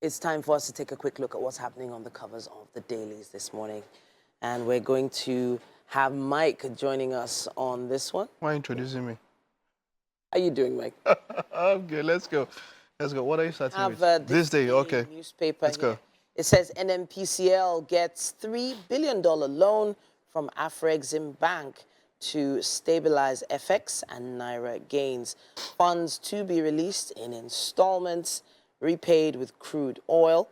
It's time for us to take a quick look at what's happening on the covers of the dailies this morning. And we're going to have Mike joining us on this one. Why introducing me? How are you doing, Mike? I'm good. Let's go. Let's go. What are you starting with? This Day. Okay. Newspaper Let's here. go. It says NNPCL gets $3 billion loan from Afrexim Bank to stabilize FX and naira gains. Funds to be released in installments, repaid with crude oil.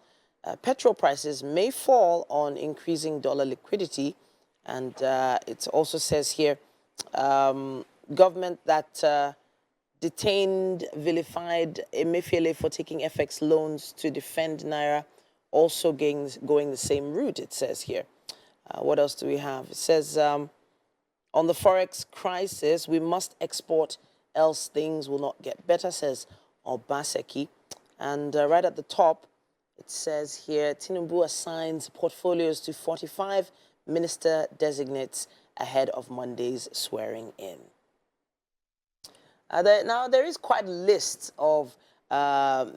Petrol prices may fall on increasing dollar liquidity. And it also says here, government that detained, vilified Emefiele for taking FX loans to defend naira, also going the same route, it says here. What else do we have? It says, on the Forex crisis, we must export, else things will not get better, says Obaseki. And right at the top, it says here, Tinubu assigns portfolios to 45 minister designates ahead of Monday's swearing in. Now, there is quite a list of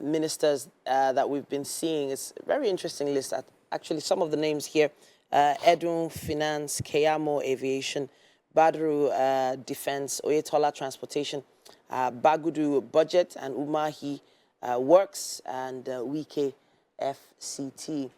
ministers that we've been seeing. It's a very interesting list. Actually, some of the names here, Edwin Finance, Keyamo Aviation, Badru Defense, Oyetola Transportation, Bagudu Budget, and Umahi Works, and Wike FCT.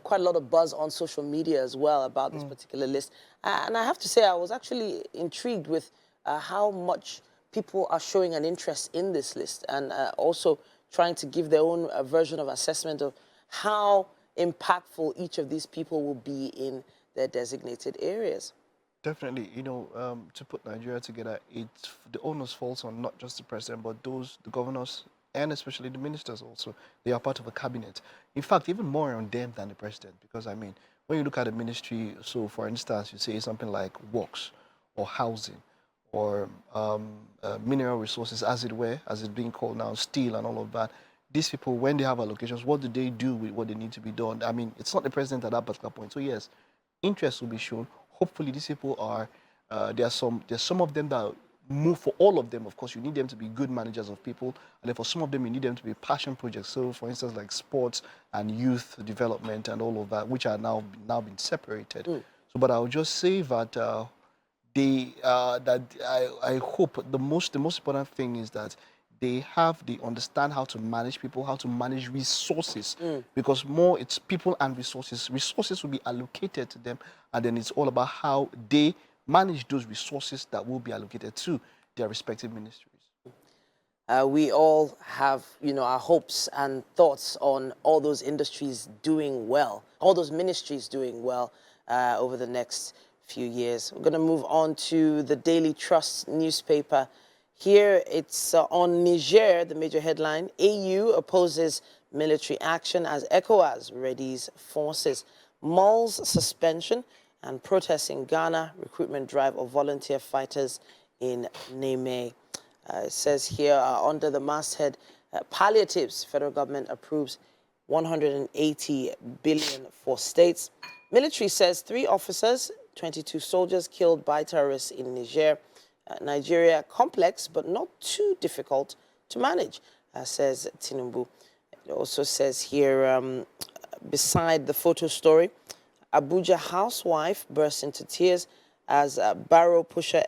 Quite a lot of buzz on social media as well about this particular list. And I have to say, I was actually intrigued with how much people are showing an interest in this list, and also trying to give their own version of assessment of how impactful each of these people will be in their designated areas. Definitely, to put Nigeria together, the onus falls on not just the president, but the governors, and especially the ministers also. They are part of a cabinet. In fact, even more on them than the president, because, I mean, when you look at the ministry, so for instance, you say something like works or housing, or mineral resources, as it were, as it's being called now, steel and all of that. These people, when they have allocations, what do they do with what they need to be done? I mean, it's not the president at that particular point. So yes, interest will be shown. Hopefully, these people are. There's some of them that move. For all of them, of course, you need them to be good managers of people, and then for some of them, you need them to be passion projects. So, for instance, like sports and youth development and all of that, which are now been separated. So, but I would just say that. I hope the most important thing is that they understand how to manage people, how to manage resources, because more it's people and resources. Resources will be allocated to them, and then it's all about how they manage those resources that will be allocated to their respective ministries. We all have, our hopes and thoughts on all those industries doing well, all those ministries doing well over the next few years. We're going to move on to the Daily Trust newspaper. Here it's on Niger, the major headline. AU opposes military action as ECOWAS readies forces. Mal's suspension and protests in Ghana, recruitment drive of volunteer fighters in Niamey. It says here under the masthead, palliatives, federal government approves 180 billion for states. Military says 3 officers, 22 soldiers killed by terrorists in Niger. Nigeria complex, but not too difficult to manage, says Tinubu. It also says here, beside the photo story, Abuja housewife bursts into tears as a barrow pusher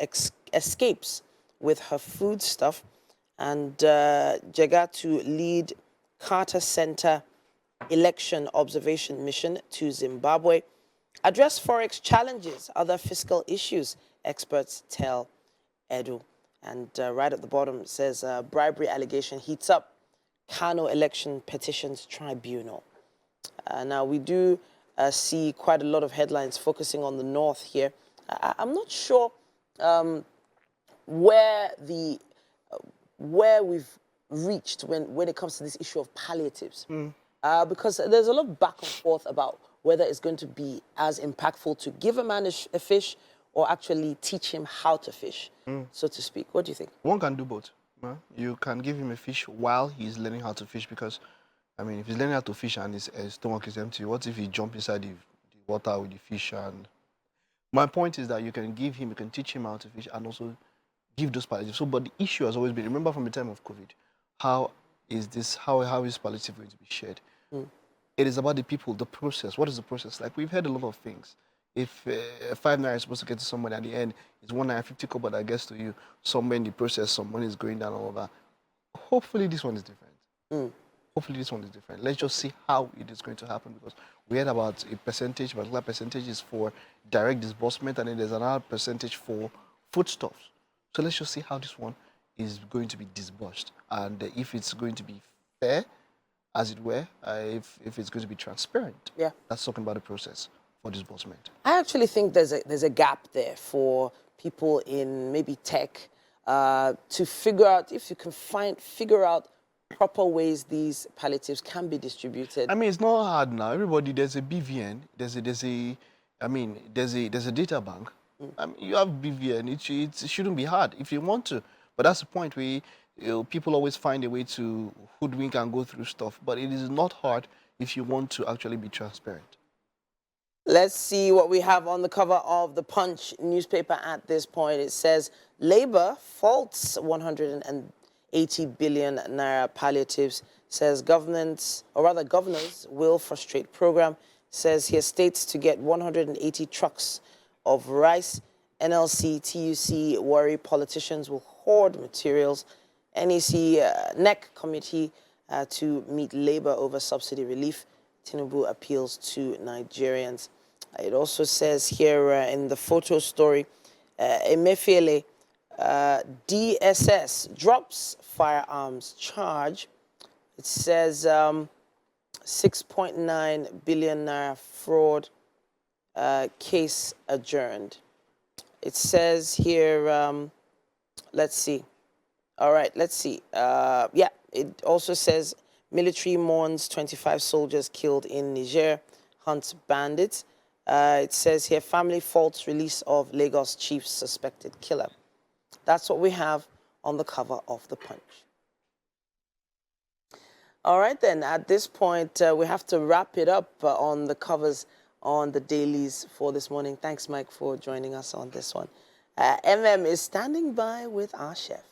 escapes with her foodstuff, and Jega to lead Carter Center election observation mission to Zimbabwe. Address Forex challenges, other fiscal issues, experts tell Edu. And right at the bottom it says, bribery allegation heats up, Kano election petitions tribunal. Now, we do see quite a lot of headlines focusing on the north here. I'm not sure where we've reached when it comes to this issue of palliatives. Because there's a lot of back and forth about whether it's going to be as impactful to give a man a fish or actually teach him how to fish, so to speak. What do you think? One can do both. You can give him a fish while he's learning how to fish, because, I mean, if he's learning how to fish and his stomach is empty, what if he jumps inside the water with the fish? And my point is that you can teach him how to fish and also give those palliatives. So, but the issue has always been, remember from the time of COVID, how is palliative going to be shared? It is about the people, the process. What is the process like? We've heard a lot of things. If 5 naira is supposed to get to somebody at the end, it's 1 naira 50 kobo that gets to you. Somewhere in the process, some money is going down, all of that. Hopefully, this one is different. Hopefully, this one is different. Let's just see how it is going to happen, because we heard about a percentage, particular percentage is for direct disbursement, and then there's another percentage for foodstuffs. So let's just see how this one is going to be disbursed, and if it's going to be fair, as it were, if it's going to be transparent. Yeah. That's talking about the process for disbursement. I actually think there's a gap there for people in maybe tech to figure out, if you can figure out proper ways these palliatives can be distributed. I mean, it's not hard now. Everybody, there's a BVN, there's a data bank. I mean, you have BVN. It shouldn't be hard if you want to. But that's the point where people always find a way to hoodwink and go through stuff. But it is not hard if you want to actually be transparent. Let's see what we have on the cover of the Punch newspaper at this point. It says, Labour faults 180 billion naira palliatives, says governors will frustrate program. Says here states to get 180 trucks of rice. NLC, TUC worry politicians will hoard materials. NEC, NEC committee to meet Labour over subsidy relief. Tinubu appeals to Nigerians. It also says here in the photo story, Emefiele, DSS drops firearms charge. It says 6.9 billion naira fraud case adjourned. It says here, let's see. All right, let's see. Yeah, it also says military mourns 25 soldiers killed in Niger, hunts bandits. It says here, family faults release of Lagos chief's suspected killer. That's what we have on the cover of the Punch. All right, then, at this point, we have to wrap it up on the covers on the dailies for this morning. Thanks, Mike, for joining us on this one. MM is standing by with our chef.